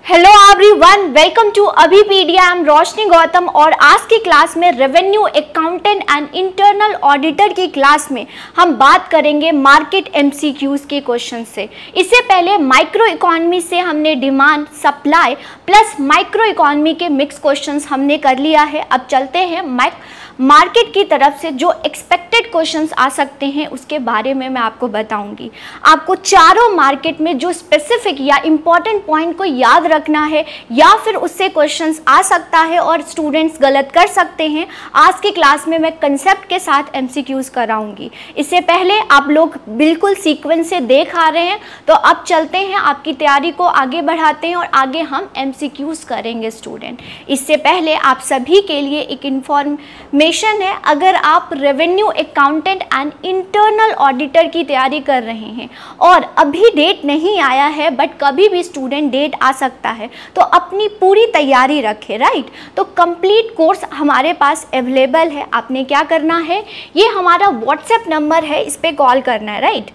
Hello everyone, welcome to Abhipedia. I am Roshni Gautam और आज की क्लास में revenue accountant and internal auditor की क्लास में हम बात करेंगे मार्केट एमसीक्यूज के क्वेश्चन से। इससे पहले माइक्रो इकोनॉमी से हमने demand, supply plus micro economy के मिक्स क्वेश्चंस हमने कर लिया है। अब चलते हैं मार्केट की तरफ से जो एक्सपेक्टेड क्वेश्चंस आ सकते हैं उसके बारे में मैं आपको बताऊंगी। आपको चारों मार्केट में जो स्पेसिफिक या इम्पॉर्टेंट पॉइंट को याद रखना है या फिर उससे क्वेश्चंस आ सकता है और स्टूडेंट्स गलत कर सकते हैं। आज की क्लास में मैं कंसेप्ट के साथ एमसीक्यूज कराऊंगी। इससे पहले आप लोग बिल्कुल सीक्वेंस से देख आ रहे हैं, तो अब चलते हैं, आपकी तैयारी को आगे बढ़ाते हैं और आगे हम एमसीक्यूज करेंगे स्टूडेंट। इससे पहले आप सभी के लिए एक इन्फॉर्मेशन है, अगर आप revenue accountant and internal auditor की तैयारी कर रहे हैं और अभी डेट नहीं आया है बट कभी भी स्टूडेंट डेट आ सकता है, तो अपनी पूरी तैयारी रखें, राइट। तो कंप्लीट कोर्स हमारे पास अवेलेबल है। आपने क्या करना है, ये हमारा व्हाट्सएप नंबर है, इस पर कॉल करना है, राइट।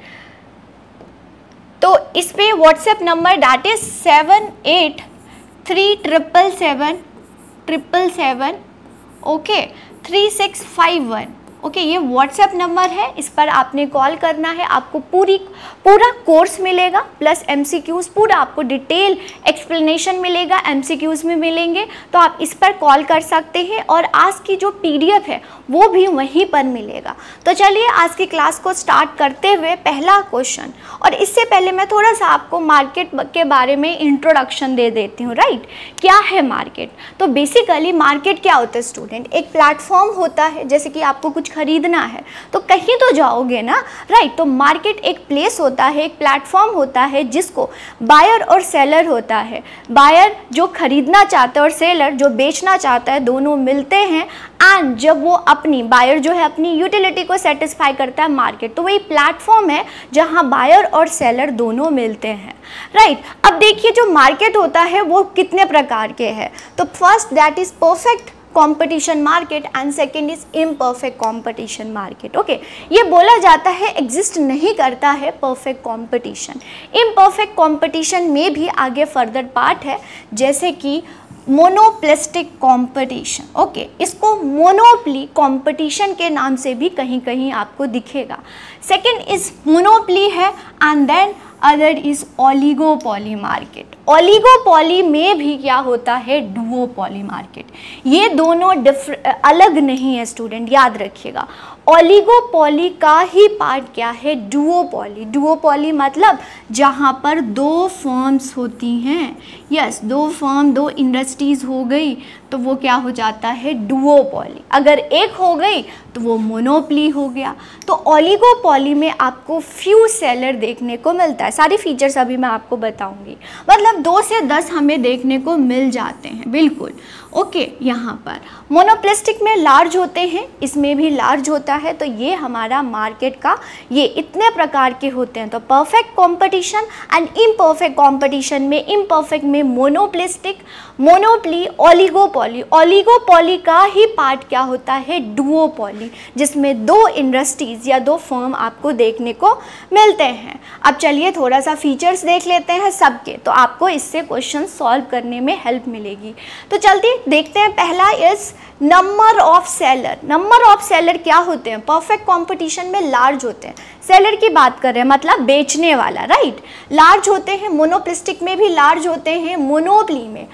तो इस पे WhatsApp number that is 78377777 okay 3651 okay, ये व्हाट्सएप नंबर है, इस पर आपने कॉल करना है। आपको पूरा कोर्स मिलेगा प्लस एमसीक्यूज, पूरा आपको डिटेल एक्सप्लेनेशन मिलेगा, एमसीक्यूज में मिलेंगे, तो आप इस पर कॉल कर सकते हैं और आज की जो पीडीएफ है वो भी वहीं पर मिलेगा। तो चलिए आज की क्लास को स्टार्ट करते हुए पहला क्वेश्चन, और इससे पहले मैं थोड़ा सा आपको मार्केट के बारे में इंट्रोडक्शन दे देती हूँ, राइट। क्या है मार्केट? तो बेसिकली मार्केट क्या होता है स्टूडेंट? एक प्लेटफॉर्म होता है, जैसे कि आपको कुछ खरीदना है तो कहीं तो जाओगे ना, राइट। तो मार्केट एक प्लेस होता है, एक प्लेटफॉर्म होता है जिसको बायर और सेलर होता है। बायर जो खरीदना चाहता है और सेलर जो बेचना चाहता है, दोनों मिलते हैं एंड जब वो बायर जो है अपनी यूटिलिटी को सेटिस्फाई करता है मार्केट, तो वही प्लेटफॉर्म है जहां बायर और सेलर दोनों मिलते हैं, राइट। अब देखिए जो मार्केट होता है वो कितने प्रकार के हैं। तो first that is perfect competition market and second is imperfect competition market. Okay, ये बोला जाता है एग्जिस्ट नहीं करता है परफेक्ट कंपटीशन। इम्परफेक्ट कंपटीशन में भी आगे फर्दर पार्ट है, जैसे कि मोनोप्लिस्टिक कंपटीशन। ओके, इसको मोनोपली कंपटीशन के नाम से भी कहीं कहीं आपको दिखेगा। सेकेंड इज मोनोपली है and then other is oligopoly market. Oligopoly में भी क्या होता है, डुओपॉली मार्केट। ये दोनों अलग नहीं है स्टूडेंट, याद रखिएगा। ओलिगोपॉली का ही पार्ट क्या है, डुओपॉली। डुओपॉली मतलब जहाँ पर दो फर्म्स होती हैं, यस, दो फर्म, दो इंडस्ट्रीज हो गई तो वो क्या हो जाता है, डुओपॉली। अगर एक हो गई तो वो मोनोपली हो गया। तो ओलिगोपॉली में आपको फ्यू सेलर देखने को मिलता है। सारी फीचर्स अभी मैं आपको बताऊंगी, मतलब 2 से 10 हमें देखने को मिल जाते हैं, बिल्कुल। ओके, यहाँ पर मोनोप्लिस्टिक में लार्ज होते हैं, इसमें भी लार्ज होता है। तो ये हमारा मार्केट का ये इतने प्रकार के होते हैं। तो perfect competition and imperfect competition में इम्परफेक्ट में मोनोप्लिस्टिक, मोनोपली, ओलिगोपॉली। ओलिगोपॉली का ही पार्ट क्या होता है, डुओपॉली, जिसमें 2 इंडस्ट्रीज या 2 फर्म आपको देखने को मिलते हैं। अब चलिए थोड़ा सा फीचर्स देख लेते हैं सबके, तो आपको इससे क्वेश्चन सॉल्व करने में हेल्प मिलेगी। तो चलते देखते हैं। पहला is number of seller. Number of seller क्या होते हैं, परफेक्ट कंपटीशन में लार्ज होते हैं। सेलर की बात कर रहे हैं मतलब बेचने वाला, राइट, लार्ज होते हैं। मोनोप्लिस्टिक में भी लार्ज होते हैं। मोनोपली में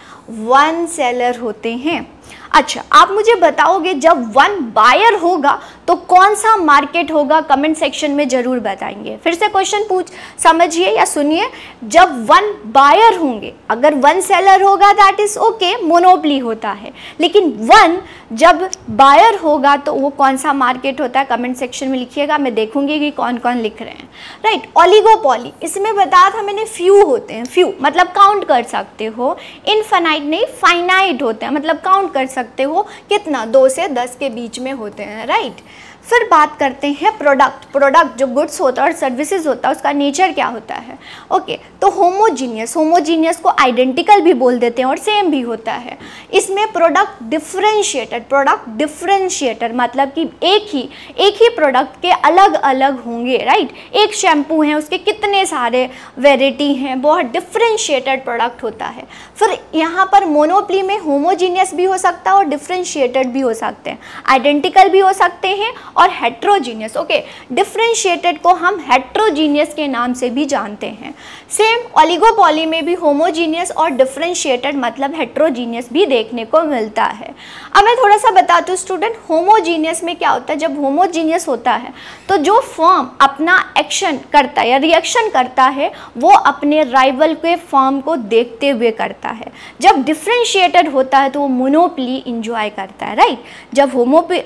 1 सेलर होते हैं। अच्छा, आप मुझे बताओगे जब 1 बायर होगा तो कौन सा मार्केट होगा, कमेंट सेक्शन में जरूर बताएंगे। फिर से क्वेश्चन समझिए या सुनिए। जब 1 बायर होंगे, अगर 1 सेलर होगा दैट इज ओके, मोनोपली होता है। लेकिन 1 जब बायर होगा तो वो कौन सा मार्केट होता है, कमेंट सेक्शन में लिखिएगा, मैं देखूंगी कि कौन कौन लिख रहे हैं, राइट। ओलिगोपॉली, इसमें बताया था मैंने, फ्यू होते हैं। फ्यू मतलब काउंट कर सकते हो, इनफाइनाइट नहीं, फाइनाइट होते हैं, मतलब काउंट कर सकते हो कितना, 2 से 10 के बीच में होते हैं, राइट। फिर बात करते हैं प्रोडक्ट जो गुड्स होता है और सर्विसेज होता है उसका नेचर क्या होता है। ओके, तो होमोजीनियस को आइडेंटिकल भी बोल देते हैं और सेम भी होता है। इसमें प्रोडक्ट डिफरेंशिएटर मतलब कि एक ही प्रोडक्ट के अलग अलग होंगे, राइट। एक शैम्पू है उसके कितने सारे वेराइटी हैं, बहुत डिफरेंशिएटेड प्रोडक्ट होता है। फिर यहाँ पर मोनोपोली में होमोजीनियस भी हो सकता है और डिफरेंशिएटेड भी हो सकते हैं, आइडेंटिकल भी हो सकते हैं और हेट्रोजीनियस। ओके, डिफरेंशिएटेड को हम हेट्रोजीनियस के नाम से भी जानते हैं। सेम ओलिगोपॉली में भी होमोजीनियस और डिफरेंशिएटेड मतलब हेट्रोजीनियस भी देखने को मिलता है। अब मैं थोड़ा सा बताती हूँ स्टूडेंट, होमोजीनियस में क्या होता है। जब होमोजीनियस होता है तो जो फर्म अपना एक्शन करता है या रिएक्शन करता है वो अपने राइवल के फर्म को देखते हुए करता है। जब डिफरेंशिएटेड होता है तो वो मोनोपोली इंजॉय करता है, राइट। जब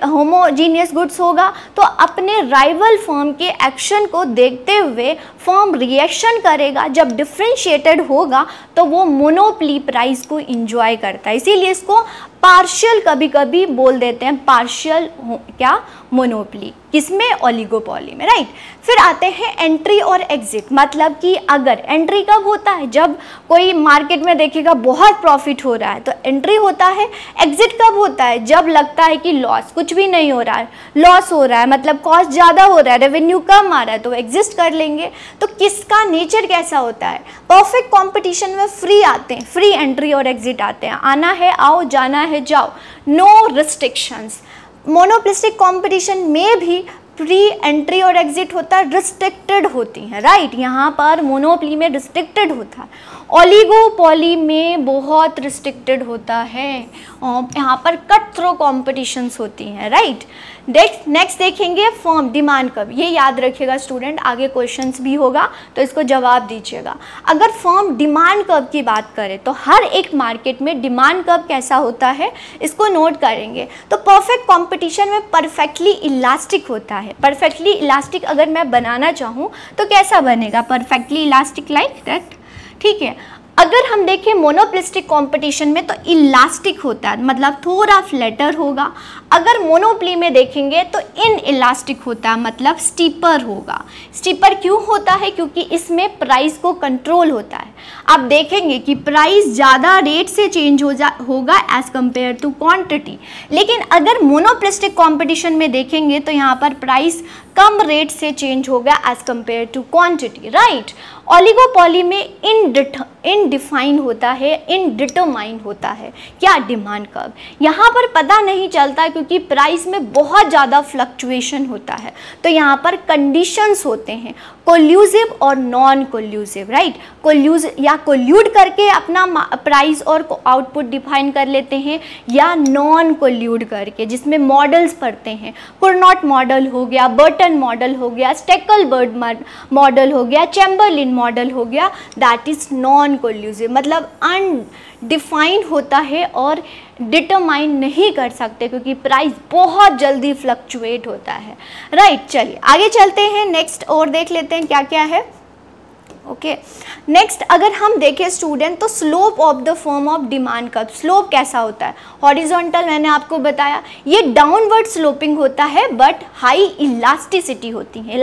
होमोजीनियस गुड्स होगा तो अपने राइवल फर्म के एक्शन को देखते हुए फर्म रिएक्शन करेगा। जब डिफरेंशिएटेड होगा तो वो मोनोपोली प्राइस को इंजॉय करता है, इसीलिए इसको पार्शियल कभी कभी बोल देते हैं, पार्शियल क्या मोनोपोली, किसमें, ओलिगोपॉली में, राइट। फिर आते हैं एंट्री और एग्जिट, मतलब कि अगर एंट्री कब होता है, जब कोई मार्केट में देखेगा बहुत प्रॉफिट हो रहा है तो एंट्री होता है। एग्जिट कब होता है, जब लगता है कि लॉस, कुछ भी नहीं हो रहा है, लॉस हो रहा है मतलब कॉस्ट ज़्यादा हो रहा है, रेवेन्यू कम आ रहा है तो एग्जिस्ट कर लेंगे। तो किसका नेचर कैसा होता है, परफेक्ट कॉम्पिटिशन में फ्री आते हैं, फ्री एंट्री और एग्जिट आते हैं, आना है आओ, जाना है जाओ, नो रिस्ट्रिक्शंस। मोनोपोलिस्टिक कंपटीशन में भी प्री एंट्री और एग्जिट होता है, रिस्ट्रिक्टेड होती हैं, राइट। यहाँ पर मोनोपोली में रिस्ट्रिक्टेड होता है, ओलिगोपॉली में बहुत रिस्ट्रिक्टेड होता है, यहाँ पर कट थ्रो कॉम्पिटिशन्स होती हैं, राइट। नेक्स्ट देखेंगे फर्म डिमांड कर्व, ये याद रखिएगा स्टूडेंट, आगे क्वेश्चंस भी होगा तो इसको जवाब दीजिएगा। अगर फर्म डिमांड कर्व की बात करें तो हर एक मार्केट में डिमांड कर्व कैसा होता है इसको नोट करेंगे। तो परफेक्ट कंपटीशन में परफेक्टली इलास्टिक होता है। परफेक्टली इलास्टिक अगर मैं बनाना चाहूँ तो कैसा बनेगा, परफेक्टली इलास्टिक लाइक दैट, ठीक है। अगर हम देखें मोनोपोलिस्टिक कंपटीशन में तो इलास्टिक होता है, मतलब थोड़ा फ्लैटर होगा। अगर मोनोपोली में देखेंगे तो इन इलास्टिक होता है, मतलब स्टीपर होगा। स्टीपर क्यों होता है, क्योंकि इसमें प्राइस को कंट्रोल होता है। आप देखेंगे कि प्राइस ज़्यादा रेट से चेंज होगा एज कंपेयर टू क्वांटिटी। लेकिन अगर मोनोपोलिस्टिक कंपटीशन में देखेंगे तो यहाँ पर प्राइस कम रेट से चेंज होगा as compared to quantity, right. Oligopoly में इनडिफाइन होता है, इनडिटरमाइन होता है, क्या, डिमांड कर्व। यहाँ पर पता नहीं चलता क्योंकि प्राइस में बहुत ज़्यादा फ्लक्चुएशन होता है। तो यहाँ पर कंडीशंस होते हैं, कोल्यूसिव और नॉन कोल्यूसिव, राइट। कोल्यूड करके अपना प्राइस और आउटपुट डिफाइन कर लेते हैं, या नॉन कोल्यूड करके, जिसमें मॉडल्स पढ़ते हैं, कुर्नॉट मॉडल हो गया, बर्टन मॉडल हो गया, स्टेकलबर्ड मॉडल हो गया, चैम्बरलिन मॉडल हो गया, दैट इज नॉन कोल्यूसिव, मतलब अनडिफाइंड होता है और डिटरमाइन नहीं कर सकते क्योंकि प्राइस बहुत जल्दी फ्लक्चुएट होता है, राइट। चलिए आगे चलते हैं, नेक्स्ट और देख लेते हैं क्या क्या है। ओके, नेक्स्ट अगर हम देखें स्टूडेंट तो slope of the form of demand curve, slope कैसा होता है, हॉरिजॉन्टल मैंने आपको बताया, ये डाउनवर्ड स्लोपिंग होता है बट हाई इलास्टिसिटी होती है।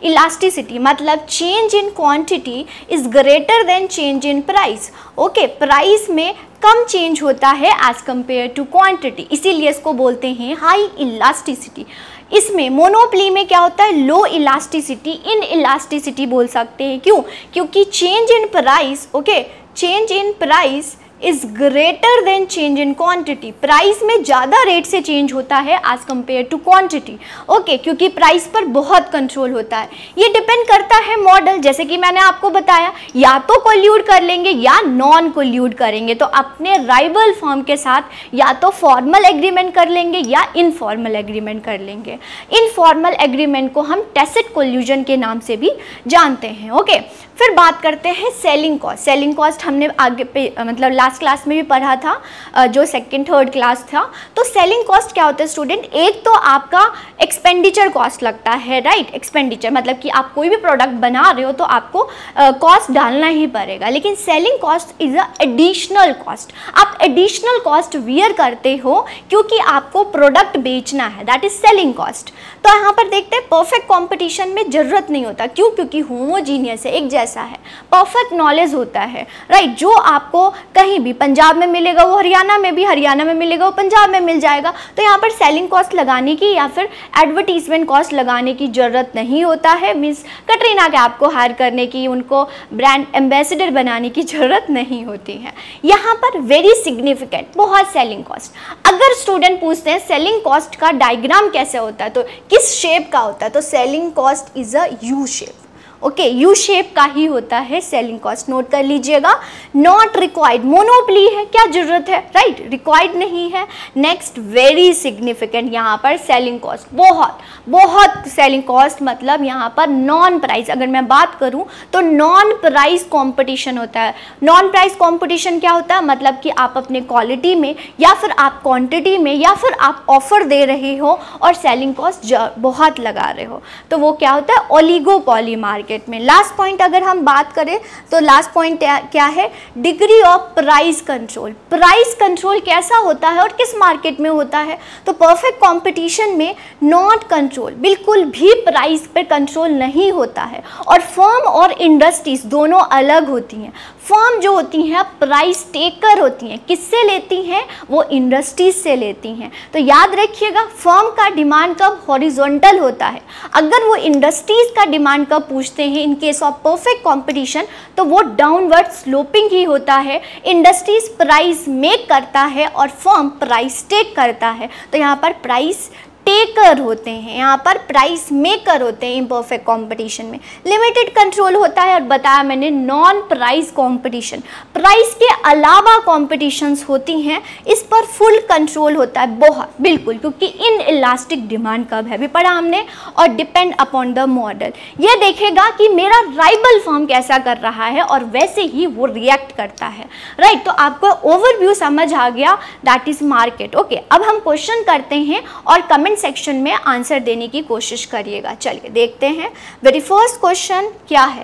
इलास्टिसिटी मतलब change in quantity is greater than change in price. Okay, price में कम चेंज होता है एज कंपेयर टू क्वांटिटी, इसीलिए इसको बोलते हैं हाई इलास्टिसिटी। इसमें मोनोपोली में क्या होता है, लो इलास्टिसिटी, इन इलास्टिसिटी बोल सकते हैं। क्यों, क्योंकि change in price, okay, change in price is greater than change in quantity. Price में ज़्यादा रेट से चेंज होता है as compared to quantity, okay, क्योंकि प्राइस पर बहुत कंट्रोल होता है। ये डिपेंड करता है मॉडल, जैसे कि मैंने आपको बताया, या तो कोल्यूड कर लेंगे या नॉन कोल्यूड करेंगे। तो अपने राइवल फर्म के साथ या तो फॉर्मल एग्रीमेंट कर लेंगे या इनफॉर्मल एग्रीमेंट कर लेंगे। इनफॉर्मल एग्रीमेंट को हम टैसिट कोल्यूजन के नाम से भी जानते हैं, ओके। फिर बात करते हैं सेलिंग कॉस्ट। सेलिंग कॉस्ट हमने आगे पे मतलब लास्ट क्लास में भी पढ़ा था, जो सेकंड थर्ड क्लास था। तो सेलिंग कॉस्ट क्या होता है स्टूडेंट, एक तो आपका एक्सपेंडिचर कॉस्ट लगता है, राइट। एक्सपेंडिचर मतलब कि आप कोई भी प्रोडक्ट बना रहे हो तो आपको कॉस्ट डालना ही पड़ेगा, लेकिन selling cost is a additional cost. आप एडिशनल कॉस्ट वियर करते हो क्योंकि आपको प्रोडक्ट बेचना है, दैट इज सेलिंग कॉस्ट। तो यहाँ पर देखते हैं परफेक्ट कंपटीशन में जरूरत नहीं होता, क्यों, क्योंकि होमोजीनियस है, एक जैसा है, परफेक्ट नॉलेज होता है, राइट। जो आपको कहीं भी पंजाब में मिलेगा वो हरियाणा में भी, हरियाणा में मिलेगा वो पंजाब में मिल जाएगा। तो यहाँ पर सेलिंग कॉस्ट लगाने की या फिर एडवर्टीजमेंट कॉस्ट लगाने की जरूरत नहीं होता है। मीन्स कटरीना कैफ को हायर करने की, उनको ब्रांड एम्बेसडर बनाने की जरूरत नहीं होती है। यहाँ पर वेरी सिग्निफिकेंट बहुत सेलिंग कॉस्ट। अगर स्टूडेंट पूछते हैं सेलिंग कॉस्ट का डायग्राम कैसे होता है, तो किस शेप का होता है, तो selling cost is a U shape. Okay, U shape का ही होता है सेलिंग कॉस्ट, नोट कर लीजिएगा। नॉट रिक्वायर्ड, मोनोपोली है, क्या जरूरत है, राइट, रिक्वायर्ड नहीं है। नेक्स्ट वेरी सिग्निफिकेंट, यहाँ पर सेलिंग कॉस्ट बहुत बहुत सेलिंग कॉस्ट मतलब यहाँ पर नॉन प्राइस, अगर मैं बात करूँ तो नॉन प्राइस कंपटीशन होता है। नॉन प्राइस कंपटीशन क्या होता है, मतलब कि आप अपने क्वालिटी में या फिर आप क्वांटिटी में या फिर आप ऑफर दे रहे हो और सेलिंग कॉस्ट बहुत लगा रहे हो, तो वो क्या होता है, ओलिगोपॉली मार्केट में। लास्ट पॉइंट अगर हम बात करें तो लास्ट पॉइंट क्या है, degree of price control. Price control कैसा होता है और किस मार्केट में होता है, तो परफेक्ट कंपटीशन में नॉट कंट्रोल, बिल्कुल भी प्राइस पे कंट्रोल नहीं होता है। और फर्म और इंडस्ट्रीज दोनों अलग होती हैं। फर्म जो होती हैं प्राइस टेकर होती हैं, किससे लेती हैं, वो इंडस्ट्रीज से लेती हैं। तो याद रखिएगा, फर्म का डिमांड कब हॉरिजॉन्टल होता है, अगर वो इंडस्ट्रीज का डिमांड कब पूछते हैं in case of perfect competition, तो वो डाउनवर्ड स्लोपिंग ही होता है। इंडस्ट्रीज प्राइस मेक करता है और फर्म प्राइस टेक करता है। तो यहाँ पर प्राइस टेकर होते हैं, यहाँ पर प्राइस मेकर होते हैं इम्परफेक्ट कंपटीशन में। लिमिटेड कंट्रोल होता है और बताया मैंने नॉन प्राइस कंपटीशन, प्राइस के अलावा कॉम्पिटिशन्स होती हैं, इस पर फुल कंट्रोल होता है बहुत, बिल्कुल, क्योंकि इन इलास्टिक डिमांड कब है भी पढ़ा हमने, और डिपेंड अपॉन द मॉडल। ये देखेगा कि मेरा राइवल फर्म कैसा कर रहा है और वैसे ही वो रिएक्ट करता है, राइट। तो आपको ओवरव्यू समझ आ गया, दैट इज मार्केट। ओके, अब हम क्वेश्चन करते हैं और कमेंट सेक्शन में आंसर देने की कोशिश करिएगा। चलिए देखते हैं वेरी फर्स्ट क्वेश्चन क्या है।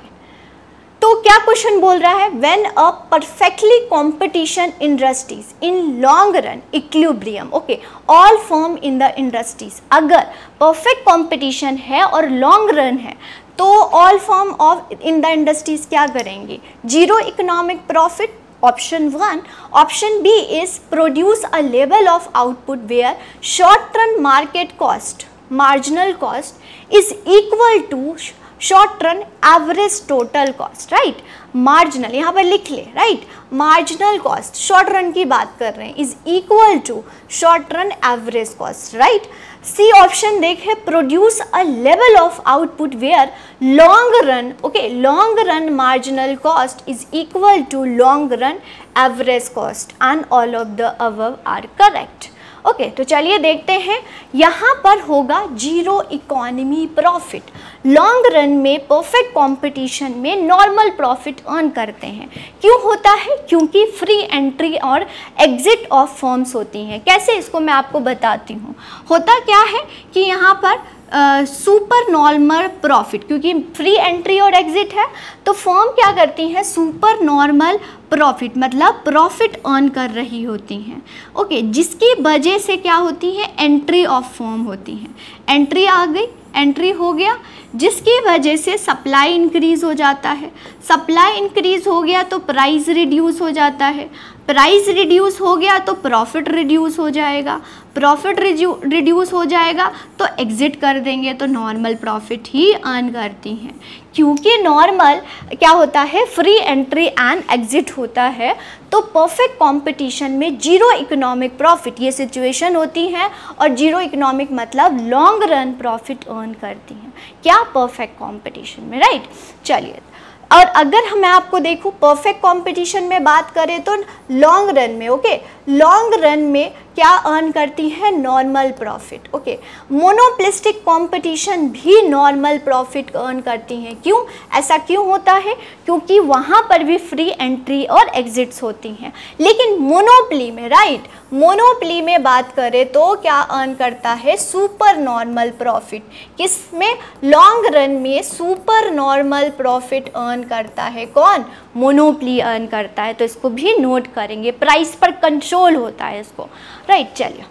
तो क्या क्वेश्चन बोल रहा है, when a perfectly competition industries in long run equilibrium, okay, all firm in the industries, अगर परफेक्ट कंपटीशन है और लॉन्ग रन है तो all firm of in the industries क्या करेंगे, zero economic profit, option 1. Option B is produce a level of output where short run market cost, marginal cost is equal to short run average total cost, right. Marginal यहाँ पर लिख ले, right, marginal cost short run की बात कर रहे हैं, is equal to short run average cost, right. C option देखे, produce a level of output where long run, okay, long run marginal cost is equal to long run average cost, and all of the above are correct. Okay, तो चलिए देखते हैं, यहाँ पर होगा zero economy profit. Long run में perfect competition में normal profit earn करते हैं, क्यों होता है, क्योंकि फ्री एंट्री और एग्जिट ऑफ फर्म्स होती हैं। कैसे, इसको मैं आपको बताती हूँ। होता क्या है कि यहाँ पर सुपर नॉर्मल प्रॉफिट, क्योंकि फ्री एंट्री और एग्जिट है तो फर्म क्या करती हैं, सुपर नॉर्मल प्रॉफिट मतलब प्रॉफिट अर्न कर रही होती हैं, ओके, जिसकी वजह से क्या होती है, एंट्री ऑफ फर्म होती हैं। एंट्री आ गई, एंट्री हो गया, जिसकी वजह से सप्लाई इंक्रीज हो जाता है। सप्लाई इंक्रीज हो गया तो प्राइस रिड्यूस हो जाता है। प्राइस रिड्यूस हो गया तो प्रॉफिट रिड्यूस हो जाएगा। प्रॉफिट रिड्यूस हो जाएगा तो एग्जिट कर देंगे, तो नॉर्मल प्रॉफिट ही अर्न करती हैं। क्योंकि नॉर्मल क्या होता है, फ्री एंट्री एंड एग्जिट होता है, तो परफेक्ट कंपटीशन में जीरो इकोनॉमिक प्रॉफिट ये सिचुएशन होती है, और जीरो इकोनॉमिक मतलब लॉन्ग रन प्रॉफिट अर्न करती हैं, क्या, परफेक्ट कंपटीशन में, राइट। चलिए, और अगर मैं आपको देखूँ परफेक्ट कंपटीशन में बात करें तो लॉन्ग रन में, ओके, लॉन्ग रन में क्या अर्न करती है, normal profit. Okay, monopolistic competition भी नॉर्मल प्रॉफिट अर्न करती हैं। क्यों, ऐसा क्यों होता है, क्योंकि वहाँ पर भी फ्री एंट्री और एग्जिट्स होती हैं। लेकिन मोनोपोली में, राइट, मोनोपोली में बात करें तो क्या अर्न करता है, सुपर नॉर्मल प्रॉफिट। किसमें, लॉन्ग रन में सुपर नॉर्मल प्रॉफिट अर्न करता है कौन, मोनोपोली अर्न करता है। तो इसको भी नोट करेंगे, प्राइस पर कंट्रोल होता है इसको, राइट। चलिए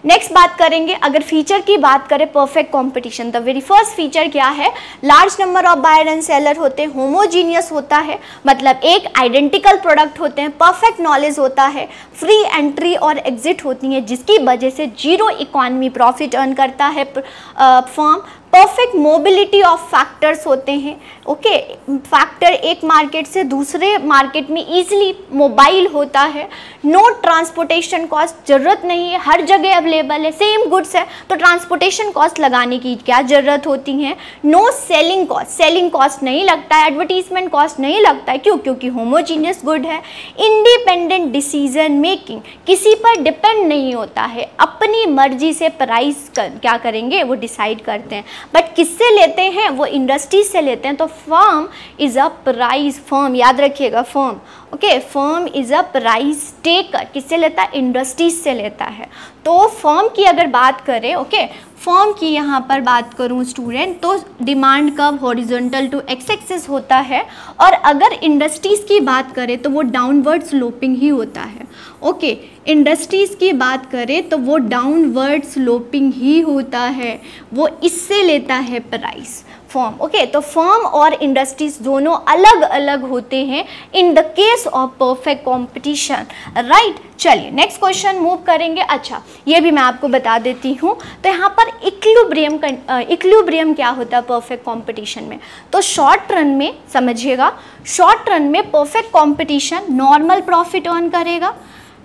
नेक्स्ट बात करेंगे, अगर फीचर की बात करें perfect competition, the very first feature क्या है, large number of buyer and seller होते हैं, होमोजीनियस होता है, मतलब एक आइडेंटिकल प्रोडक्ट होते हैं, परफेक्ट नॉलेज होता है, फ्री एंट्री और एग्जिट होती हैं, जिसकी वजह से जीरो इकोनॉमी प्रॉफिट अर्न करता है firm. Perfect mobility of factors होते हैं। ओके, फैक्टर एक मार्केट से दूसरे मार्केट में इजीली मोबाइल होता है। नो ट्रांसपोर्टेशन कॉस्ट, ज़रूरत नहीं है, हर जगह अवेलेबल है, सेम गुड्स है तो ट्रांसपोर्टेशन कॉस्ट लगाने की क्या ज़रूरत होती है। No selling cost, selling cost नहीं लगता है, एडवर्टीजमेंट कॉस्ट नहीं लगता है। क्यों, क्योंकि होमोजीनियस गुड है। इंडिपेंडेंट डिसीजन मेकिंग, किसी पर डिपेंड नहीं होता है, अपनी मर्जी से प्राइस क्या करेंगे वो डिसाइड करते हैं। बट किससे लेते हैं, वो इंडस्ट्रीज से लेते हैं। तो firm is a price, firm याद रखिएगा, firm, okay, firm is a price taker, किससे लेता है, इंडस्ट्रीज से लेता है। तो फर्म की अगर बात करें, ओके, फर्म की यहाँ पर बात करूँ स्टूडेंट, तो डिमांड कब हॉरिजॉन्टल टू एक्स एक्सिस होता है, और अगर इंडस्ट्रीज़ की बात करें तो वो डाउनवर्ड स्लोपिंग ही होता है। ओके, इंडस्ट्रीज़ की बात करें तो वो डाउनवर्ड स्लोपिंग ही होता है, वो इससे लेता है प्राइस फर्म। ओके, तो फर्म और इंडस्ट्रीज दोनों अलग अलग होते हैं in the case of perfect competition, right. चलिए नेक्स्ट क्वेश्चन मूव करेंगे। अच्छा, ये भी मैं आपको बता देती हूँ। तो यहाँ पर इक्विलिब्रियम क्या होता है परफेक्ट कंपटीशन में, तो शॉर्ट रन में समझिएगा, शॉर्ट रन में perfect competition normal profit earn करेगा,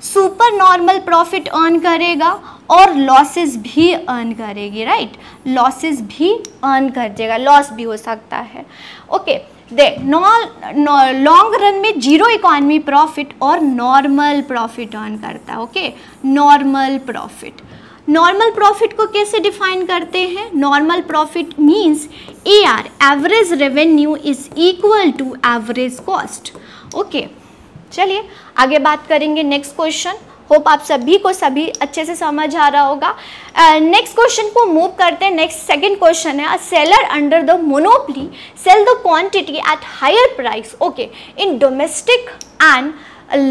सुपर नॉर्मल प्रॉफिट अर्न करेगा और लॉसेस भी अर्न करेगी, राइट, लॉसेस भी अर्न कर देगा, लॉस भी हो सकता है। ओके, लॉन्ग रन में जीरो इकोनॉमी प्रॉफिट और नॉर्मल प्रॉफिट अर्न करता है। Okay, normal profit, normal profit को कैसे डिफाइन करते हैं, normal profit means AR, average revenue is equal to average cost. Okay, चलिए आगे बात करेंगे नेक्स्ट क्वेश्चन। होप आप सभी को सभी अच्छे से समझ आ रहा होगा। नेक्स्ट क्वेश्चन को मूव करते हैं। नेक्स्ट सेकंड क्वेश्चन है, a seller under the monopoly sell the quantity at higher price, okay, in domestic and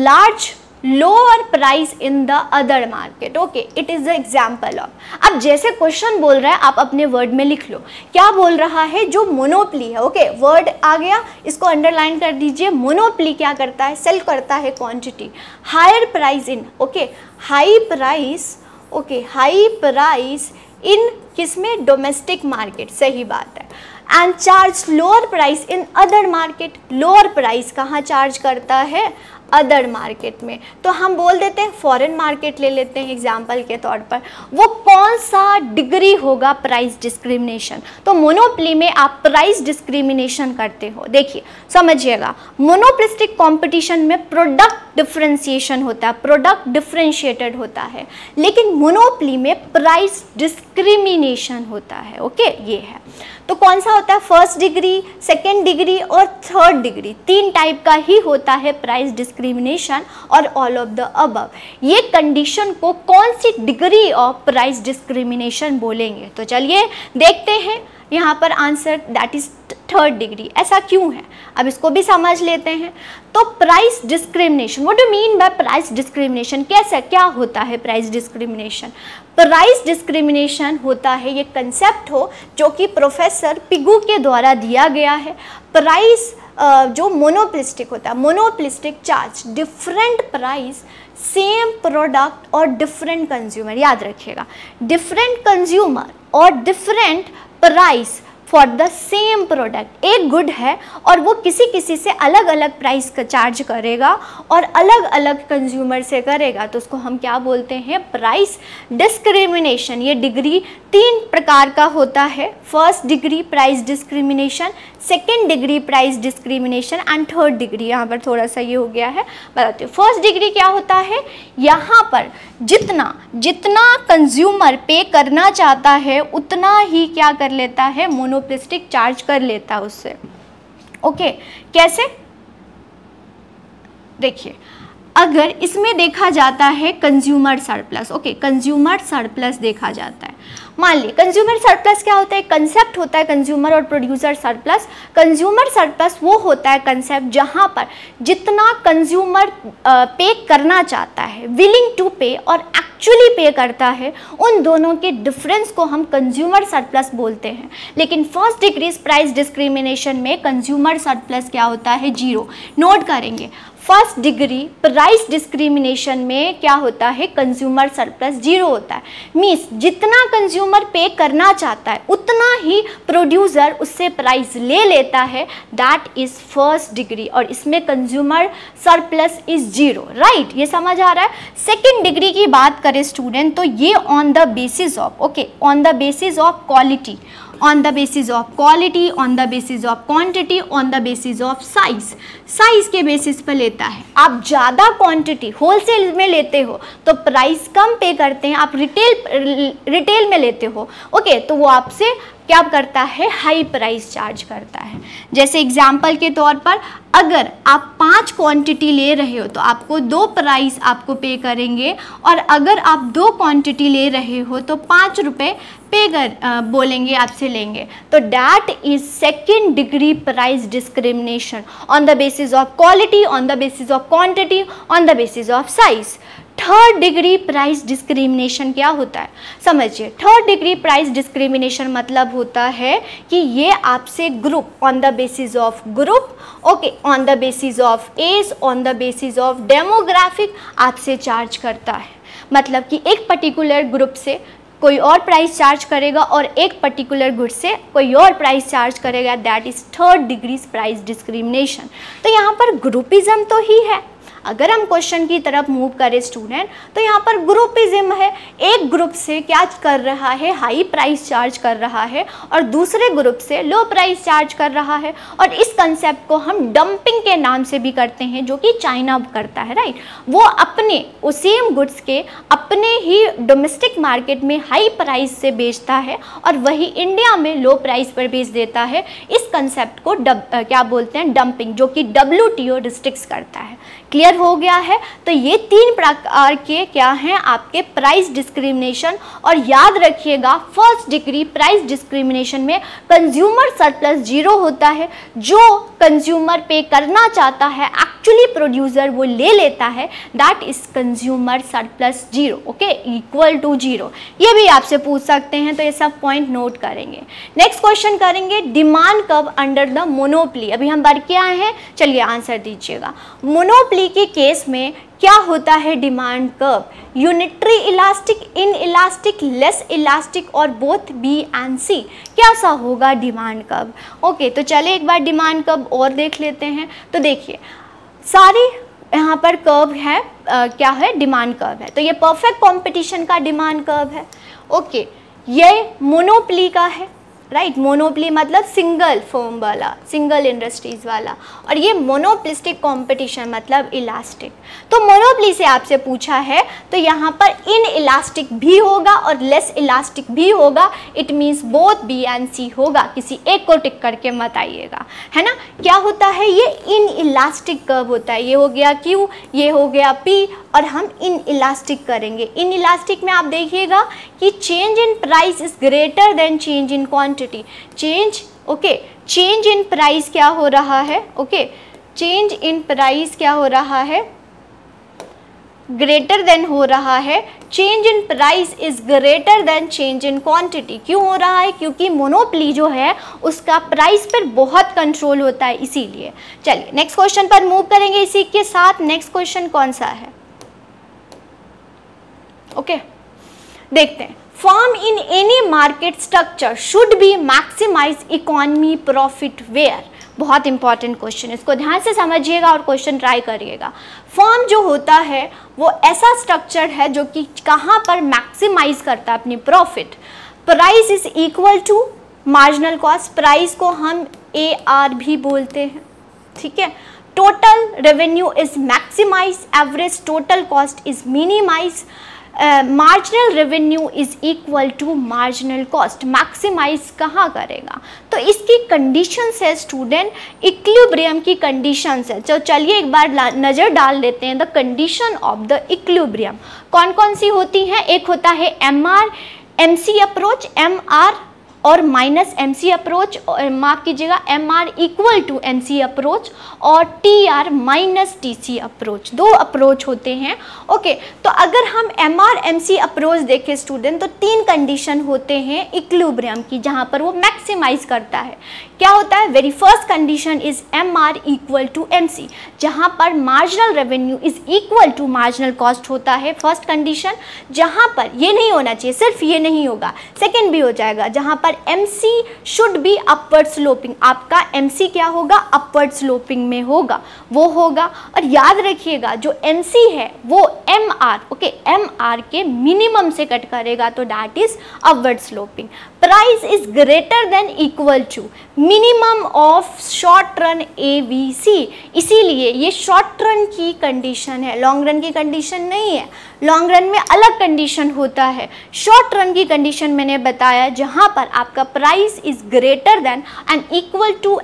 large lower price in the other market. Okay, it is the example of. अब जैसे question बोल रहा है आप अपने word में लिख लो, क्या बोल रहा है, जो मोनोपोली है, ओके, वर्ड आ गया, इसको अंडरलाइन कर दीजिए। मोनोपोली क्या करता है, सेल करता है quantity, higher price in, okay, high price, okay, high price in किसमें, डोमेस्टिक मार्केट, सही बात है, and charge lower price in other market. Lower price कहाँ चार्ज करता है, अदर मार्केट में। तो हम बोल देते हैं फॉरेन मार्केट ले लेते हैं एग्जाम्पल के तौर पर। वो कौन सा डिग्री होगा प्राइस डिस्क्रिमिनेशन, तो मोनोपोली में आप प्राइस डिस्क्रिमिनेशन करते हो। देखिए समझिएगा, मोनोपोलिस्टिक कंपटीशन में प्रोडक्ट डिफरेंशिएशन होता है, प्रोडक्ट डिफरेंशिएटेड होता है, लेकिन मोनोपोली में प्राइस डिस्क्रिमिनेशन होता है। ओके, ये है। तो कौन सा होता है, फर्स्ट डिग्री, सेकेंड डिग्री और थर्ड डिग्री, तीन टाइप का ही होता है प्राइस डिस्क्रिमिनेशन और ऑल ऑफ द अबव। ये कंडीशन को कौन सी डिग्री ऑफ प्राइस डिस्क्रिमिनेशन बोलेंगे, तो चलिए देखते हैं यहाँ पर answer, that is third degree. ऐसा क्यों है, अब इसको भी समझ लेते हैं। तो price discrimination, what do mean by price discrimination, कैसे क्या होता है प्राइस डिस्क्रिमिनेशन। प्राइस डिस्क्रिमिनेशन होता है, ये कंसेप्ट हो जो कि प्रोफेसर पिगू के द्वारा दिया गया है। प्राइस जो मोनोपोलिस्टिक होता है, monopolistic charge different price same product और डिफरेंट कंज्यूमर, याद रखिएगा, डिफरेंट कंज्यूमर और different price for the same product. एक गुड है और वो किसी से अलग अलग प्राइस का चार्ज करेगा और अलग अलग कंज्यूमर से करेगा, तो उसको हम क्या बोलते हैं, प्राइस डिस्क्रिमिनेशन। ये डिग्री 3 प्रकार का होता है, first degree price discrimination, second degree price discrimination and third degree. यहाँ पर थोड़ा सा ये हो गया है, बताती हूँ। फर्स्ट डिग्री क्या होता है, यहाँ पर जितना कंज्यूमर पे करना चाहता है उतना ही क्या कर लेता है, मोनोपोलिस्टिक चार्ज कर लेता है उससे। ओके, कैसे, देखिए अगर इसमें देखा जाता है consumer surplus, okay, consumer surplus देखा जाता है। मान लीजिए कंज्यूमर सरप्लस क्या होता है, कंसेप्ट होता है कंज्यूमर और प्रोड्यूसर सरप्लस। कंज्यूमर सरप्लस वो होता है कंसेप्ट जहां पर जितना कंज्यूमर पे करना चाहता है, विलिंग टू पे, और एक्चुअली पे करता है, उन दोनों के डिफरेंस को हम कंज्यूमर सरप्लस बोलते हैं। लेकिन फर्स्ट डिग्री प्राइस डिस्क्रिमिनेशन में कंज्यूमर सरप्लस क्या होता है, 0। नोट करेंगे, फर्स्ट डिग्री प्राइस डिस्क्रिमिनेशन में क्या होता है, कंज्यूमर सरप्लस 0 होता है। मीन्स जितना कंज्यूमर पे करना चाहता है उतना ही प्रोड्यूसर उससे प्राइस ले लेता है, दैट इज फर्स्ट डिग्री, और इसमें कंज्यूमर सरप्लस इज 0, राइट। ये समझ आ रहा है। सेकेंड डिग्री की बात करें स्टूडेंट, तो ये on the basis of, okay, on the basis of quality, on the basis of quality, on the basis of quantity, on the basis of size, size के बेसिस पर लेता है। आप ज़्यादा क्वांटिटी होलसेल में लेते हो तो प्राइस कम पे करते हैं, आप रिटेल में लेते हो, ओके, तो वो आपसे क्या करता है, हाई प्राइस चार्ज करता है। जैसे एग्जांपल के तौर पर अगर आप 5 क्वांटिटी ले रहे हो तो आपको 2 प्राइस आपको पे करेंगे, और अगर आप 2 क्वांटिटी ले रहे हो तो 5 रुपये पे कर बोलेंगे, आपसे लेंगे। तो that is second degree price discrimination on the basis of quality, on the basis of quantity, on the basis of size. Third degree price discrimination क्या होता है, समझिए। थर्ड डिग्री प्राइस डिस्क्रिमिनेशन मतलब होता है कि ये आपसे group, on the basis of group, okay, on the basis of age, on the basis of demographic आपसे चार्ज करता है। मतलब कि एक पर्टिकुलर ग्रुप से कोई और प्राइस चार्ज करेगा और एक पर्टिकुलर गुड से कोई और प्राइस चार्ज करेगा, that is third degree price discrimination. तो यहाँ पर ग्रुपिज्म तो ही है। अगर हम क्वेश्चन की तरफ मूव करें स्टूडेंट, तो यहाँ पर ग्रुपिज्म है। एक ग्रुप से क्या कर रहा है, हाई प्राइस चार्ज कर रहा है, और दूसरे ग्रुप से लो प्राइस चार्ज कर रहा है। और इस कंसेप्ट को हम डंपिंग के नाम से भी करते हैं, जो कि चाइना करता है, राइट। वो अपने सेम गुड्स के अपने ही डोमेस्टिक मार्केट में हाई प्राइस से बेचता है और वही इंडिया में लो प्राइस पर बेच देता है। इस कंसेप्ट को क्या बोलते हैं, डंपिंग, जो कि WTO रिस्ट्रिक्ट करता है। क्लियर हो गया है। तो ये 3 प्रकार के क्या हैं आपके प्राइस डिस्क्रिमिनेशन। और याद रखिएगा, फर्स्ट डिग्री प्राइस डिस्क्रिमिनेशन में कंज्यूमर सरप्लस 0 होता है। जो कंज्यूमर पे करना चाहता है एक्चुअली प्रोड्यूसर वो ले लेता है, that is consumer surplus 0, okay, equal to 0। ये भी आपसे पूछ सकते हैं, तो ये सब पॉइंट नोट करेंगे। नेक्स्ट क्वेश्चन करेंगे, demand curve under the monopoly. अभी हम बढ़ के आए हैं, चलिए आंसर दीजिएगा। मोनोपोली के केस में क्या होता है demand curve, unitary elastic, in elastic, less elastic, और बोथ बी एंड सी। कैसा होगा डिमांड कर्व, ओके। तो चले एक बार डिमांड कर्व और देख लेते हैं। तो देखिए सारी यहाँ पर कर्व है, क्या है, डिमांड कर्व है। तो ये परफेक्ट कंपटीशन का डिमांड कर्व है, ओके। ये मोनोपोली का है, राइट। मोनोपोली मतलब सिंगल फर्म वाला, सिंगल इंडस्ट्रीज वाला, और ये मोनोपोलिस्टिक कंपटीशन मतलब इलास्टिक। तो मोनोपोली से आपसे पूछा है तो यहाँ पर इन इलास्टिक भी होगा और लेस इलास्टिक भी होगा। It means both B and C होगा, किसी एक को टिक करके मत आइएगा, है ना। क्या होता है, ये इन इलास्टिक कर्व होता है। ये हो गया Q, ये हो गया P, और हम इन इलास्टिक करेंगे। इन इलास्टिक में आप देखिएगा कि change in price is greater than change in quantity. Change, okay, change in price क्या हो रहा है, ओके, चेंज इन प्राइस क्या हो रहा है, ग्रेटर देन हो रहा है। Change in price is greater than change in quantity. क्यों हो रहा है, क्योंकि मोनोपोली जो है उसका प्राइस पर बहुत कंट्रोल होता है, इसीलिए। चलिए नेक्स्ट क्वेश्चन पर मूव करेंगे इसी के साथ। नेक्स्ट क्वेश्चन कौन सा है, ओके। देखते हैं, firm in any market structure should be maximize economy profit where. बहुत इंपॉर्टेंट क्वेश्चन, इसको ध्यान से समझिएगा और क्वेश्चन ट्राई करिएगा। फर्म जो होता है वो ऐसा स्ट्रक्चर है जो कि कहाँ पर मैक्सिमाइज करता है अपनी profit. Price is equal to marginal cost, price को हम AR भी बोलते हैं, ठीक है। Total revenue is maximize, average total cost is minimize, marginal revenue is equal to marginal cost. Maximize कहाँ करेगा, तो इसकी कंडीशंस है स्टूडेंट, इक्विलिब्रियम की कंडीशंस है। तो चलिए एक बार नज़र डाल लेते हैं the condition of the equilibrium कौन कौन सी होती हैं। एक होता है MR MC अप्रोच, MR और माइनस MC अप्रोच, माफ़ कीजिएगा MR equal to MC approach, और TR माइनस TC अप्रोच, दो अप्रोच होते हैं। ओके, तो अगर हम MR MC अप्रोच देखें स्टूडेंट, तो तीन कंडीशन होते हैं इक्विलिब्रियम की जहाँ पर वो मैक्सिमाइज करता है। क्या होता है, very first condition is MR equal to MC, जहाँ पर marginal revenue is equal to marginal cost होता है फर्स्ट कंडीशन। जहाँ पर ये नहीं होना चाहिए, सिर्फ ये नहीं होगा, सेकेंड भी हो जाएगा, जहाँ पर MC should be upward sloping, आपका MC क्या होगा, अपवर्ड स्लोपिंग में होगा, वो होगा। और याद रखिएगा जो MC है वो MR, ओके, MR के मिनिमम से कट करेगा, तो that is upward sloping. Price is greater than equal to minimum of short run ABC, इसीलिए ये शॉर्ट रन की कंडीशन है, लॉन्ग रन की कंडीशन नहीं है। लॉन्ग रन में अलग कंडीशन होता है, शॉर्ट रन की कंडीशन मैंने बताया जहाँ पर आपका price is greater than and equal to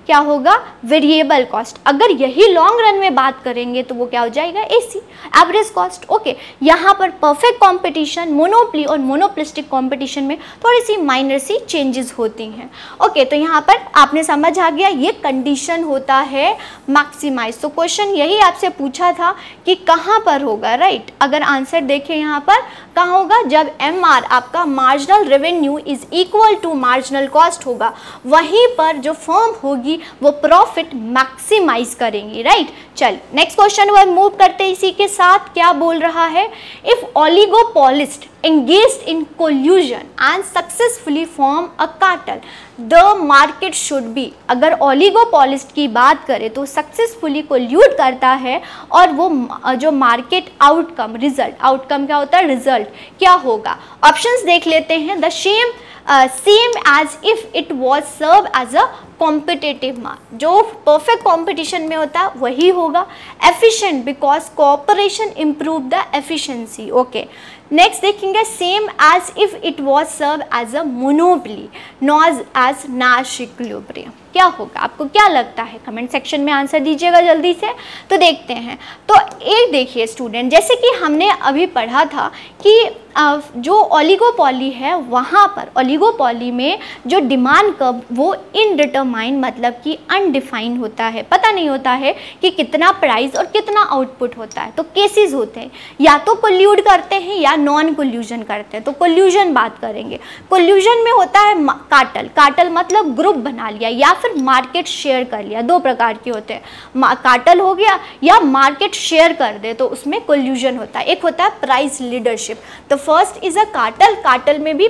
क्या होगा, वेरिएबल कॉस्ट। अगर यही लॉन्ग रन में बात करेंगे तो वो क्या हो जाएगा, AC, एवरेज कॉस्ट। ओके, यहाँ पर परफेक्ट कॉम्पिटिशन, मोनोपली और मोनोपोलिस्टिक कॉम्पिटिशन में थोड़ी सी माइनर सी चेंजेस होती हैं। ओके, तो यहाँ पर आपने समझ आ गया, ये कंडीशन होता है मैक्सिमाइज। तो क्वेश्चन यही आपसे पूछा था कि कहाँ पर होगा, राइट। अगर आंसर देखें यहाँ पर कहाँ होगा, जब MR आपका marginal revenue is equal to marginal cost होगा, वहीं पर जो फर्म होगी वो प्रॉफिट मैक्सिमाइज करेंगी, राइट। चल नेक्स्ट क्वेश्चन पर मूव करते हैं। इसी के साथ क्या बोल रहा है, if oligopolist engaged in collusion and successfully form a cartel, the market should be, अगर ओलिगोपोलिस्ट की बात करें तो सक्सेसफुली कोल्यूट करता है और वो जो मार्केट आउटकम, रिजल्ट, आउटकम क्या होता है, रिजल्ट क्या होगा। ऑप्शंस देख लेते हैं। The same as if it was serve as a competitive market, जो परफेक्ट कॉम्पिटिशन में होता है वही होगा। Efficient because cooperation improve the efficiency. Okay, next देखेंगे, same as if it was serve as a monopoly not as Nash equilibrium. क्या होगा, आपको क्या लगता है, कमेंट सेक्शन में आंसर दीजिएगा जल्दी से। तो देखते हैं, तो एक देखिए स्टूडेंट, जैसे कि हमने अभी पढ़ा था कि जो ओलिगोपॉली है वहाँ पर ओलिगोपॉली में जो डिमांड कर्व वो इनडिटरमाइन, मतलब कि अनडिफाइंड होता है, पता नहीं होता है कि कितना प्राइस और कितना आउटपुट होता है। तो केसेस होते हैं, या तो कोल्यूड करते हैं या नॉन कोल्यूजन करते हैं। तो कोल्यूजन बात करेंगे, कोल्यूजन में होता है कार्टेल, कार्टेल मतलब ग्रुप बना लिया या फिर मार्केट शेयर कर लिया, दो प्रकार के होते हैं, कार्टेल हो गया या मार्केट शेयर कर दे तो उसमें कोल्यूजन होता है। एक होता है प्राइस लीडरशिप, तो first is a cartel, cartel में भी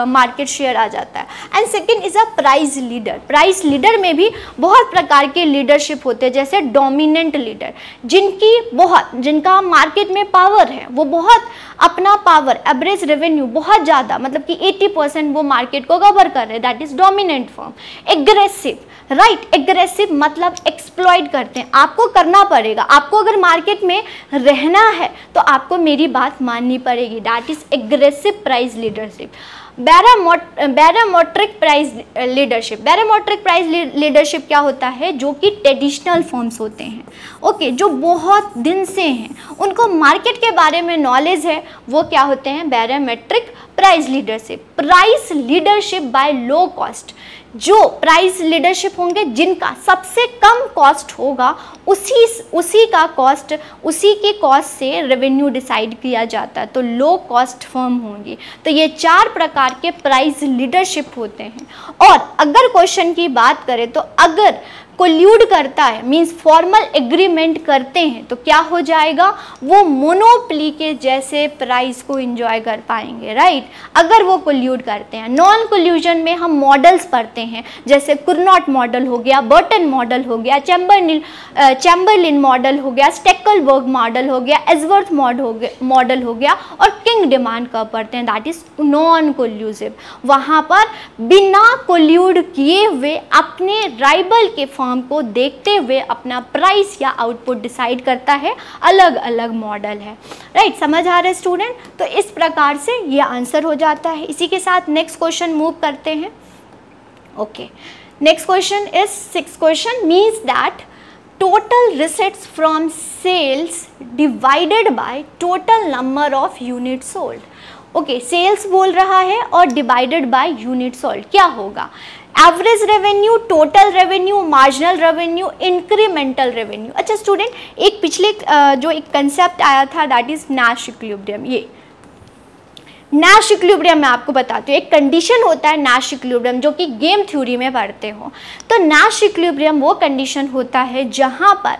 मार्केट शेयर आ जाता है, and second is a price leader. Price leader में भी बहुत प्रकार के लीडरशिप होते हैं, जैसे डोमिनेंट लीडर, जिनका मार्केट में पावर है, वो बहुत अपना पावर, एवरेज रेवेन्यू बहुत ज़्यादा, मतलब कि 80% वो मार्केट को कवर कर रहे हैं, that is dominant firm. Aggressive, right, aggressive मतलब एक्सप्लॉइट करते हैं, आपको करना पड़ेगा, आपको अगर मार्केट में रहना है तो आपको मेरी बात माननी पड़ेगी, that is aggressive price leadership. Barometric price leadership, barometric price leadership क्या होता है, जो कि ट्रेडिशनल फर्म्स होते हैं, ओके, जो बहुत दिन से हैं, उनको मार्केट के बारे में नॉलेज है, वो क्या होते हैं, barometric price leadership. Price leadership by low cost, जो प्राइस लीडरशिप होंगे जिनका सबसे कम कॉस्ट होगा, उसी की कॉस्ट से रेवेन्यू डिसाइड किया जाता है, तो लो कॉस्ट फर्म होंगी। तो ये चार प्रकार के प्राइस लीडरशिप होते हैं। और अगर क्वेश्चन की बात करें तो अगर कोल्यूड करता है मीन्स फॉर्मल एग्रीमेंट करते हैं तो क्या हो जाएगा, वो मोनोपोली के जैसे प्राइस को एंजॉय कर पाएंगे, राइट, अगर वो कोल्यूड करते हैं। नॉन कोल्यूजन में हम मॉडल्स पढ़ते हैं, जैसे कुर्नॉट मॉडल हो गया, बर्टन मॉडल हो गया, चैम्बरलिन मॉडल हो गया, स्टेकलबर्ग मॉडल हो गया, एजवर्थ मॉडल हो गया, और किंग डिमांड कब पढ़ते हैं, दैट इज नॉन कोल्यूसिव। वहाँ पर बिना कोल्यूड किए हुए अपने राइवल के फर्म को देखते हुए अपना प्राइस या आउटपुट डिसाइड करता है, अलग अलग मॉडल है, राइट, समझ आ रहा है स्टूडेंट। तो इस प्रकार से ये आंसर हो जाता है। इसी के साथ नेक्स्ट क्वेश्चन मूव करते हैं। Okay, next question is 6th question, means that total receipts from sales divided by total number of units sold। Okay, sales बोल रहा है और डिवाइडेड बाय यूनिट सोल्ड क्या होगा, average revenue, total revenue, marginal revenue, incremental revenue. अच्छा student, एक पिछले जो एक कंसेप्ट आया था दैट इज नैश इक्विलिब्रियम। ये नैश इक्विलिब्रियम मैं आपको बताती हूँ, एक कंडीशन होता है नैश इक्विलिब्रियम जो कि गेम थ्योरी में पढ़ते हो। तो नैश इक्विलिब्रियम वो कंडीशन होता है जहाँ पर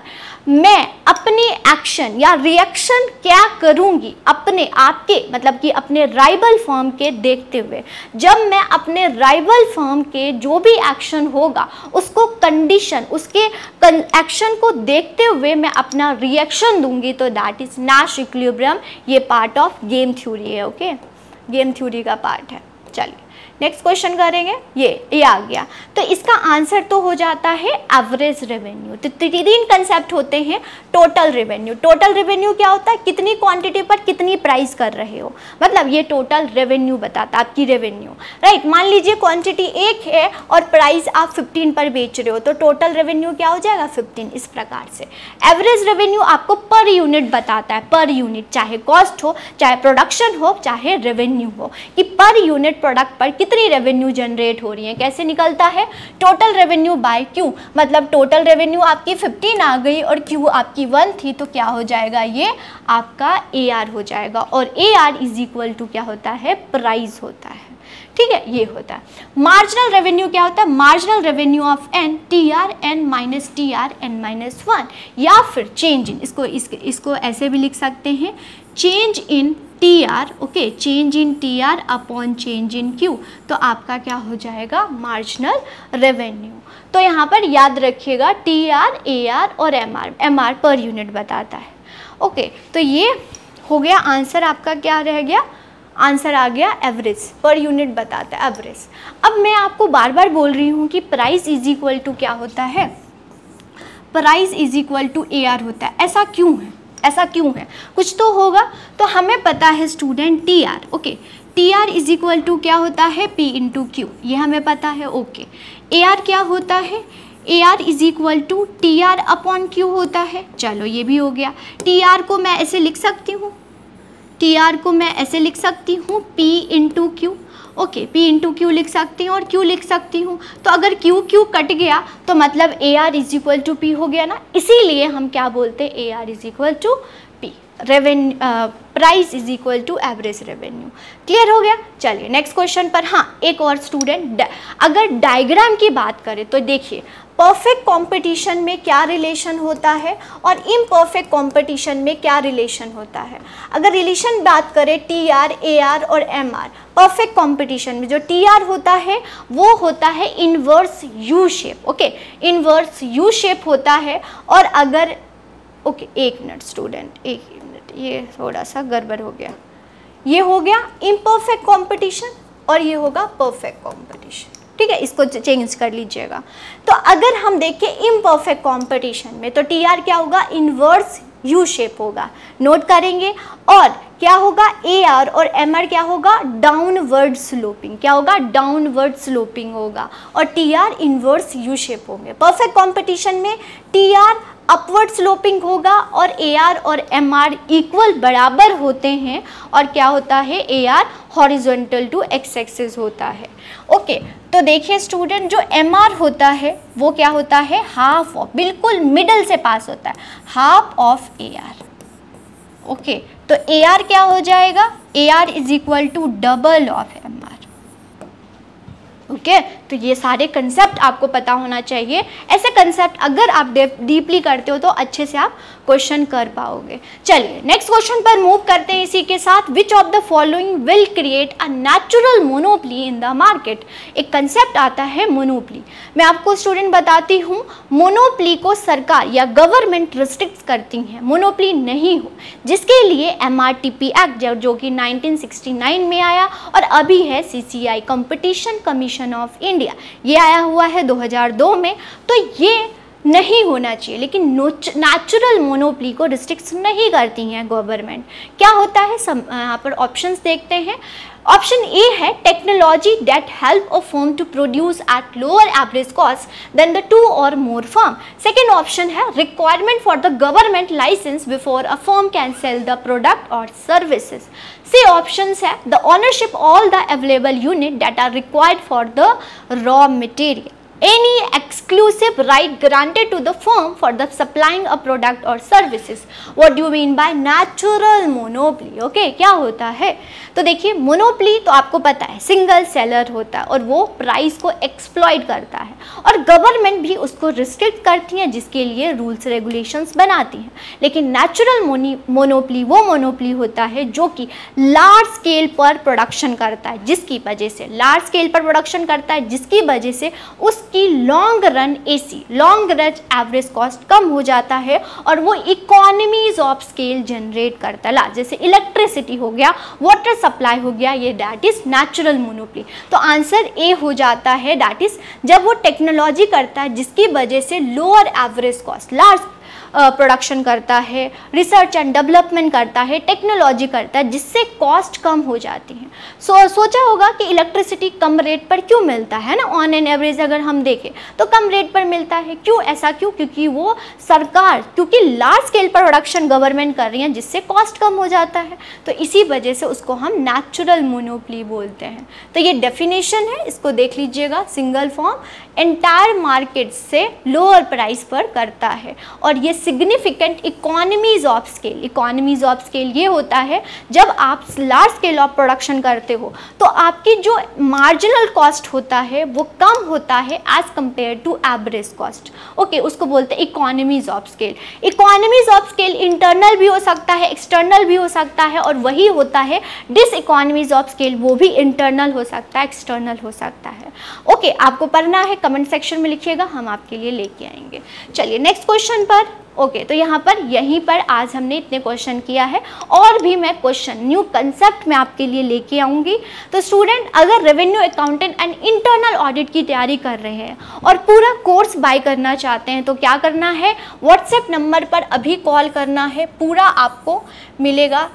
मैं अपने एक्शन या रिएक्शन क्या करूँगी अपने आपके मतलब कि अपने राइवल फर्म के देखते हुए। जब मैं अपने राइवल फर्म के जो भी एक्शन होगा उसको कंडीशन उसके एक्शन को देखते हुए मैं अपना रिएक्शन दूंगी, तो दैट इज नैश इक्विलिब्रियम। ये पार्ट ऑफ गेम थ्योरी है। ओके, गेम थ्योरी का पार्ट है। चलिए नेक्स्ट क्वेश्चन करेंगे। ये आ गया, तो इसका आंसर तो हो जाता है एवरेज रेवेन्यू। तो 3 कंसेप्ट होते हैं। टोटल रेवेन्यू, टोटल रेवेन्यू क्या होता है, कितनी क्वांटिटी पर कितनी प्राइस कर रहे हो, मतलब ये टोटल रेवेन्यू बताता है आपकी रेवेन्यू, राइट। मान लीजिए क्वांटिटी 1 है और प्राइस आप 15 पर बेच रहे हो, तो टोटल रेवेन्यू क्या हो जाएगा 15। इस प्रकार से एवरेज रेवेन्यू आपको पर यूनिट बताता है, पर यूनिट, चाहे कॉस्ट हो, चाहे प्रोडक्शन हो, चाहे रेवेन्यू हो, कि पर यूनिट प्रोडक्ट पर कितनी रेवेन्यू जनरेट हो रही है। कैसे निकलता है, टोटल रेवेन्यू बाय क्यू, मतलब टोटल रेवेन्यू आपकी 15 आ गई और क्यू आपकी 1 थी, तो क्या हो जाएगा, ये आपका AR हो जाएगा। और AR इज इक्वल टू क्या होता है, प्राइस होता है। ठीक है, ये होता है। मार्जिनल रेवेन्यू क्या होता है, marginal revenue of n TR n minus TR n minus 1, या फिर चेंज इन, इसको ऐसे भी लिख सकते हैं, change in TR, okay, change in TR upon change in Q, तो आपका क्या हो जाएगा, मार्जिनल रेवेन्यू। तो यहाँ पर याद रखिएगा TR, AR और MR पर यूनिट बताता है। ओके, तो ये हो गया आंसर आपका। क्या रह गया, आंसर आ गया एवरेज, पर यूनिट बताता है एवरेज। अब मैं आपको बार बार बोल रही हूँ कि प्राइस इज इक्वल टू क्या होता है, price is equal to AR होता है। ऐसा क्यों है, ऐसा क्यों है, कुछ तो होगा। तो हमें पता है student TR, okay, TR is equal to क्या होता है, P इंटू Q, ये हमें पता है। ओके, AR क्या होता है, AR is equal to TR upon Q होता है। चलो ये भी हो गया। TR को मैं ऐसे लिख सकती हूँ, TR को मैं ऐसे लिख सकती हूँ P into Q, okay, P into Q लिख सकती हूँ और Q लिख सकती हूँ। तो अगर Q कट गया तो मतलब AR is equal to P हो गया ना, इसीलिए हम क्या बोलते हैं, AR is equal to P, revenue, price is equal to average revenue. Clear हो गया। चलिए नेक्स्ट क्वेश्चन पर। हाँ, एक और स्टूडेंट, अगर डायग्राम की बात करें तो देखिए परफेक्ट कंपटीशन में क्या रिलेशन होता है और इम्परफेक्ट कंपटीशन में क्या रिलेशन होता है। अगर रिलेशन बात करें TR, AR और MR, परफेक्ट कंपटीशन में जो TR होता है वो होता है inverse U shape, okay, inverse U shape होता है। और अगर ओके, एक मिनट स्टूडेंट, एक मिनट, ये थोड़ा सा गड़बड़ हो गया। ये हो गया इम्परफेक्ट कंपटीशन और ये होगा परफेक्ट कंपटीशन। ठीक है, इसको चेंज कर लीजिएगा। तो अगर हम देखें इम्परफेक्ट कंपटीशन में तो TR क्या होगा, इनवर्स U शेप होगा, नोट करेंगे। और क्या होगा, AR और MR क्या होगा, डाउनवर्ड स्लोपिंग, क्या होगा, डाउनवर्ड स्लोपिंग होगा। और TR इनवर्स U शेप होंगे। परफेक्ट कंपटीशन में TR अपवर्ड स्लोपिंग होगा और AR और MR इक्वल बराबर होते हैं। और क्या होता है, AR horizontal to X axis होता है। ओके, तो देखिए स्टूडेंट, जो MR होता है वो क्या होता है, हाफ ऑफ, बिल्कुल मिडल से पास होता है, हाफ ऑफ AR। ओके, तो AR क्या हो जाएगा, AR is equal to double of MR। ठीक है, तो ये सारे कंसेप्ट आपको पता होना चाहिए। ऐसे कंसेप्ट अगर आप डीपली करते हो तो अच्छे से आप क्वेश्चन कर पाओगे। चलिए नेक्स्ट क्वेश्चन पर मूव करते हैं इसी के साथ। Which of the following will create a natural monopoly in the market. एक कंसेप्ट आता है मोनोपली। मैं आपको स्टूडेंट बताती हूँ, मोनोपली को सरकार या गवर्नमेंट रिस्ट्रिक्ट करती है, मोनोपली नहीं हो, जिसके लिए MRTP एक्ट जो कि 1969 में आया और अभी है CCI competition commission of India, ये आया हुआ है 2002 में। तो ये नहीं होना चाहिए, लेकिन नेचुरल मोनोपली को रिस्ट्रिक्ट नहीं करती हैं गवर्नमेंट। क्या होता है, यहाँ पर ऑप्शंस देखते हैं। ऑप्शन ए है technology that help a firm to produce at lower average cost than the 2 or more firm. Second option है requirement for the government license before a firm can sell the product और services. C options है the ownership all the available unit that are required for the raw material, any exclusive right granted to the firm for the supplying a product or services. What do you mean by natural monopoly? Okay, क्या होता है? तो देखिए monopoly तो आपको पता है single seller होता है और वो प्राइस को एक्सप्लॉइट करता है और गवर्नमेंट भी उसको रिस्ट्रिक्ट करती है, जिसके लिए रूल्स रेगुलेशंस बनाती हैं। लेकिन नेचुरल मोनोपली वो मोनोपली होता है जो कि लार्ज स्केल पर प्रोडक्शन करता है, जिसकी वजह से लार्ज स्केल पर प्रोडक्शन करता है, जिसकी वजह से उसकी long run AC long run average cost कम हो जाता है और वो इकोनॉमीज ऑफ स्केल जनरेट करता है। जैसे इलेक्ट्रिसिटी हो गया, वाटर सप्लाई हो गया, ये दैट इज नेचुरल मोनोपली। तो आंसर ए हो जाता है, दैट इज जब वो टेक्नोलॉजी करता है जिसकी वजह से lower average cost, large production करता है, रिसर्च एंड डेवलपमेंट करता है, टेक्नोलॉजी करता है, जिससे कॉस्ट कम हो जाती है। सोचा होगा कि इलेक्ट्रिसिटी कम रेट पर क्यों मिलता है ना, ऑन एन एवरेज अगर हम देखें तो कम रेट पर मिलता है। क्यों, ऐसा क्यों? क्योंकि वो सरकार, क्योंकि लार्ज स्केल पर प्रोडक्शन गवर्नमेंट कर रही है, जिससे कॉस्ट कम हो जाता है, तो इसी वजह से उसको हम नेचुरल मोनोपली बोलते हैं। तो ये डेफिनेशन है, इसको देख लीजिएगा। सिंगल फॉर्म एंटायर मार्केट से लोअर प्राइस पर करता है और ये significant economies of scale. Economies of scale ये होता है जब आप लार्ज स्केल ऑफ प्रोडक्शन करते हो तो आपकी जो मार्जिनल कॉस्ट होता है वो कम होता है as compared to average cost. Okay, उसको बोलते हैं economies of scale. Economies of scale internal भी हो सकता है, एक्सटर्नल भी हो सकता है, और वही होता है डिस इकोनॉमीज ऑफ स्केल, वो भी इंटरनल हो सकता है, एक्सटर्नल हो सकता है। ओके, आपको पढ़ना है, कमेंट सेक्शन में लिखिएगा, हम आपके लिए लेके आएंगे। चलिए नेक्स्ट क्वेश्चन पर। ओके, तो यहाँ पर यहीं पर आज हमने इतने क्वेश्चन किया है, और भी मैं क्वेश्चन न्यू कंसेप्ट में आपके लिए लेके आऊँगी। तो स्टूडेंट अगर revenue accountant and internal audit की तैयारी कर रहे हैं और पूरा कोर्स बाय करना चाहते हैं तो क्या करना है, व्हाट्सएप नंबर पर अभी कॉल करना है। पूरा आपको मिलेगा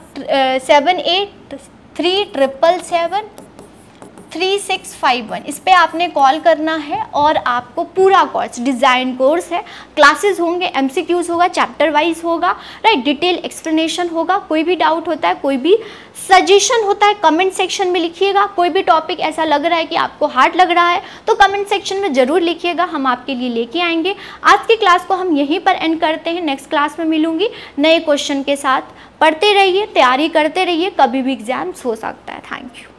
7837773651, इस पे आपने कॉल करना है और आपको पूरा कोर्स, डिज़ाइन कोर्स है, क्लासेस होंगे, MCQs होगा, चैप्टर वाइज होगा, राइट, डिटेल एक्सप्लेनेशन होगा। कोई भी डाउट होता है, कोई भी सजेशन होता है, कमेंट सेक्शन में लिखिएगा। कोई भी टॉपिक ऐसा लग रहा है कि आपको हार्ड लग रहा है तो कमेंट सेक्शन में ज़रूर लिखिएगा, हम आपके लिए लेके आएंगे। आज की क्लास को हम यहीं पर एंड करते हैं, नेक्स्ट क्लास में मिलूंगी नए क्वेश्चन के साथ। पढ़ते रहिए, तैयारी करते रहिए, कभी भी एग्जाम्स हो सकता है। Thank you.